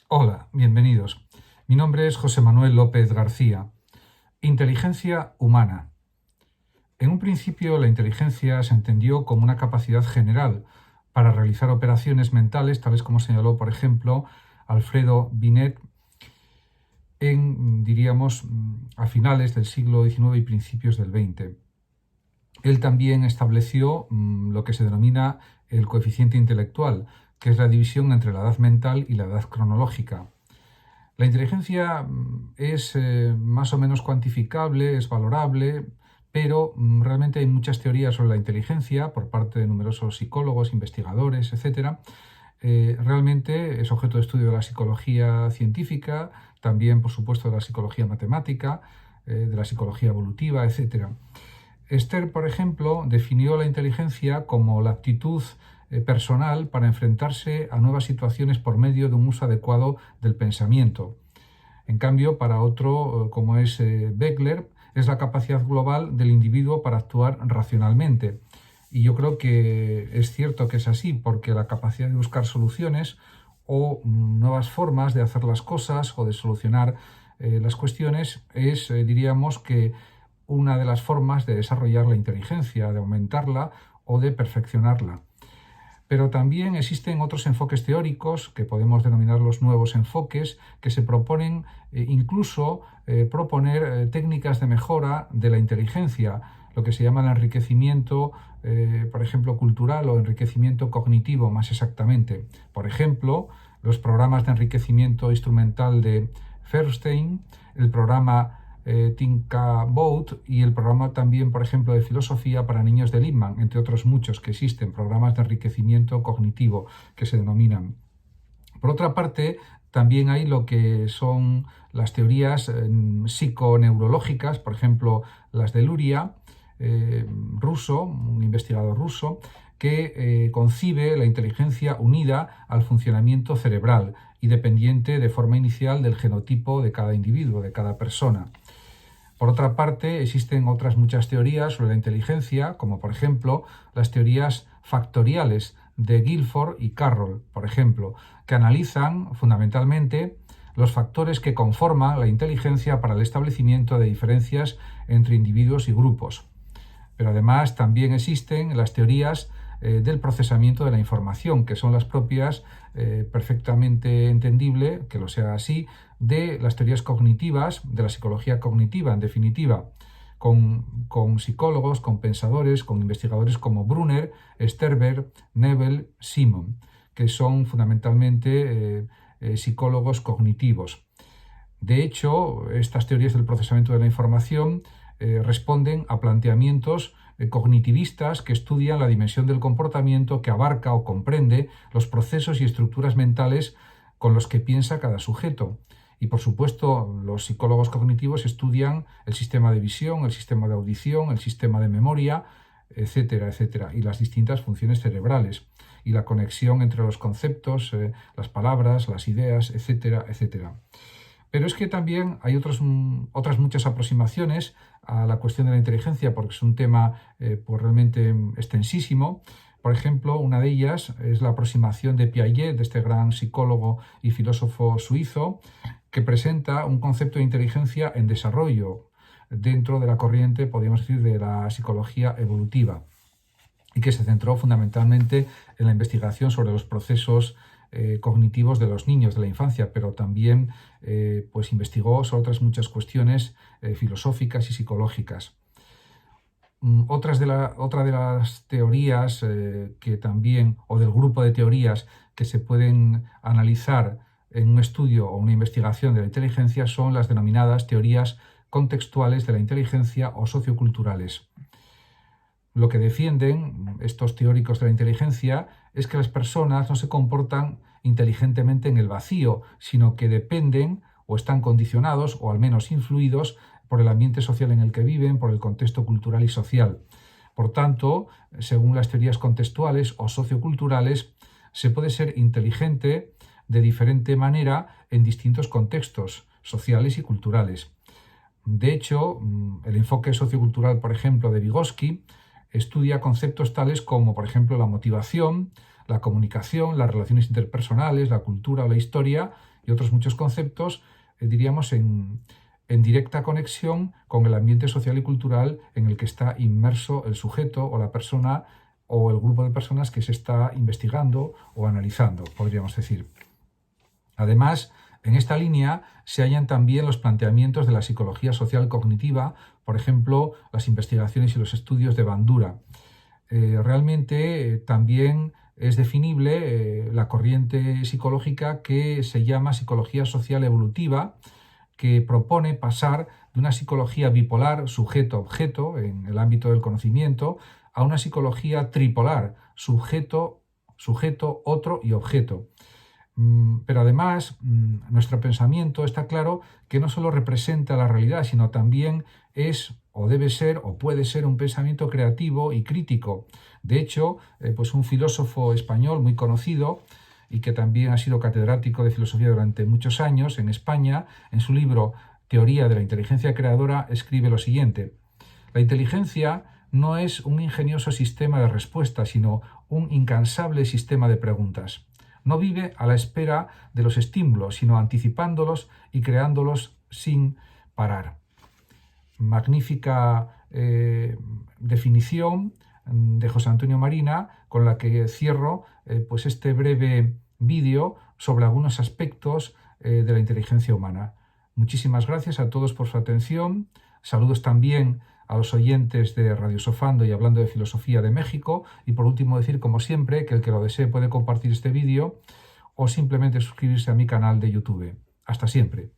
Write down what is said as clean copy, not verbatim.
Hola, bienvenidos. Mi nombre es José Manuel López García. Inteligencia humana. En un principio, la inteligencia se entendió como una capacidad general para realizar operaciones mentales, tales como señaló, por ejemplo, Alfredo Binet diríamos, a finales del siglo XIX y principios del XX. Él también estableció lo que se denomina el coeficiente intelectual, que es la división entre la edad mental y la edad cronológica. La inteligencia es más o menos cuantificable, es valorable, pero realmente hay muchas teorías sobre la inteligencia por parte de numerosos psicólogos, investigadores, etc. Realmente es objeto de estudio de la psicología científica, también, por supuesto, de la psicología matemática, de la psicología evolutiva, etc. Esther, por ejemplo, definió la inteligencia como la aptitud personal para enfrentarse a nuevas situaciones por medio de un uso adecuado del pensamiento. En cambio, para otro, como es Beckler, es la capacidad global del individuo para actuar racionalmente. Y yo creo que es cierto que es así, porque la capacidad de buscar soluciones o nuevas formas de hacer las cosas o de solucionar las cuestiones es, diríamos, que una de las formas de desarrollar la inteligencia, de aumentarla o de perfeccionarla. Pero también existen otros enfoques teóricos, que podemos denominar los nuevos enfoques, que se proponen incluso proponer técnicas de mejora de la inteligencia, lo que se llama el enriquecimiento, por ejemplo, cultural o enriquecimiento cognitivo, más exactamente. Por ejemplo, los programas de enriquecimiento instrumental de Feuerstein, el programa Think-A-Bout y el programa también, por ejemplo, de filosofía para niños de Lippmann, entre otros muchos que existen, programas de enriquecimiento cognitivo que se denominan. Por otra parte, también hay lo que son las teorías psiconeurológicas, por ejemplo, las de Luria, ruso, un investigador ruso, que concibe la inteligencia unida al funcionamiento cerebral y dependiente de forma inicial del genotipo de cada individuo, de cada persona. Por otra parte, existen otras muchas teorías sobre la inteligencia, como por ejemplo las teorías factoriales de Guilford y Carroll, por ejemplo, que analizan fundamentalmente los factores que conforman la inteligencia para el establecimiento de diferencias entre individuos y grupos. Pero además también existen las teorías del procesamiento de la información, que son las propias, perfectamente entendible, que lo sea así, de las teorías cognitivas, de la psicología cognitiva, en definitiva, con psicólogos, con pensadores, con investigadores como Brunner, Sternberg, Nebel, Simon, que son fundamentalmente psicólogos cognitivos. De hecho, estas teorías del procesamiento de la información responden a planteamientos cognitivistas que estudian la dimensión del comportamiento que abarca o comprende los procesos y estructuras mentales con los que piensa cada sujeto. Y por supuesto, los psicólogos cognitivos estudian el sistema de visión, el sistema de audición, el sistema de memoria, etcétera, etcétera, y las distintas funciones cerebrales, y la conexión entre los conceptos, las palabras, las ideas, etcétera, etcétera. Pero es que también hay otras muchas aproximaciones a la cuestión de la inteligencia, porque es un tema pues realmente extensísimo. Por ejemplo, una de ellas es la aproximación de Piaget, de este gran psicólogo y filósofo suizo, que presenta un concepto de inteligencia en desarrollo dentro de la corriente, podríamos decir, de la psicología evolutiva, y que se centró fundamentalmente en la investigación sobre los procesos cognitivos de los niños de la infancia, pero también pues investigó sobre otras muchas cuestiones filosóficas y psicológicas. Otra de las teorías que también, o del grupo de teorías que se pueden analizar en un estudio o una investigación de la inteligencia, son las denominadas teorías contextuales de la inteligencia o socioculturales. Lo que defienden estos teóricos de la inteligencia es que las personas no se comportan inteligentemente en el vacío, sino que dependen o están condicionados o al menos influidos por el ambiente social en el que viven, por el contexto cultural y social. Por tanto, según las teorías contextuales o socioculturales, se puede ser inteligente de diferente manera en distintos contextos sociales y culturales. De hecho, el enfoque sociocultural, por ejemplo, de Vygotsky, estudia conceptos tales como, por ejemplo, la motivación, la comunicación, las relaciones interpersonales, la cultura o la historia, y otros muchos conceptos, diríamos, en directa conexión con el ambiente social y cultural en el que está inmerso el sujeto o la persona o el grupo de personas que se está investigando o analizando, podríamos decir. Además, en esta línea se hallan también los planteamientos de la psicología social cognitiva, por ejemplo, las investigaciones y los estudios de Bandura. Realmente también es definible la corriente psicológica que se llama psicología social evolutiva, que propone pasar de una psicología bipolar, sujeto-objeto, en el ámbito del conocimiento, a una psicología tripolar, sujeto, otro y objeto. Pero además, nuestro pensamiento está claro que no solo representa la realidad, sino también es o debe ser o puede ser un pensamiento creativo y crítico. De hecho, pues un filósofo español muy conocido y que también ha sido catedrático de filosofía durante muchos años en España, en su libro Teoría de la inteligencia creadora, escribe lo siguiente: la inteligencia no es un ingenioso sistema de respuestas, sino un incansable sistema de preguntas. No vive a la espera de los estímulos, sino anticipándolos y creándolos sin parar. Magnífica definición de José Antonio Marina, con la que cierro pues este breve vídeo sobre algunos aspectos de la inteligencia humana. Muchísimas gracias a todos por su atención. Saludos también a los oyentes de Radio Sofando y Hablando de Filosofía de México. Y por último decir, como siempre, que el que lo desee puede compartir este vídeo o simplemente suscribirse a mi canal de YouTube. Hasta siempre.